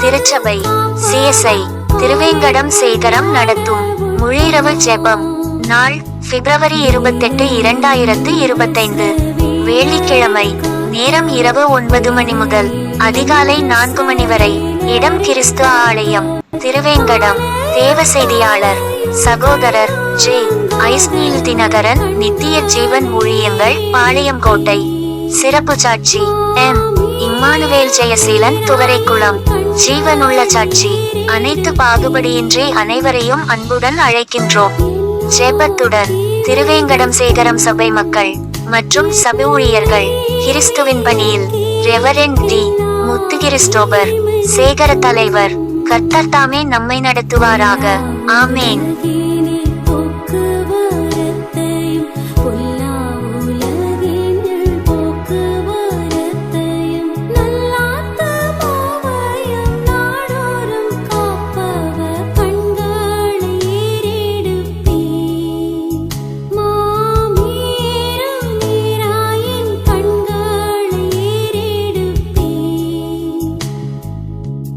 திருச்சபை CSI திருவேங்கடம் சேகரம் நடத்தும் முழிரவு ஜெபம். நாள் பிப்ரவரி 28, 2025. வெள்ளிக்கிழமை. நேரம் இரவு 9 மணி முதல் அதிகாலை 4 மணி வரை. இடம் கிறிஸ்து ஆலயம், திருவேங்கடம். தேவ செய்தியாளர் சகோதரர் ஜே. ஐஸ்நீல் தினகரன், நித்திய ஜீவன் ஊழியங்கள், பாளையங்கோட்டை. சிறப்பு சாட்சி எம். இம்மானுவேல் ஜெயசீலன், துவரைக்குளம். ஜீவனுள்ள சாட்சி. அனைத்து பாகுபடியின்றி அனைவரையும் அன்புடன் அழைக்கின்றோம். ஜெபத்துடன் திருவேங்கடம் சேகரம் சபை மக்கள் மற்றும் சபை ஊழியர்கள். கிறிஸ்துவின் பணியில் ரெவரெண்ட் டி. முத்து கிறிஸ்டோபர், சேகர தலைவர். கர்த்தர் தாமே நம்மை நடத்துவாராக. ஆமேன்.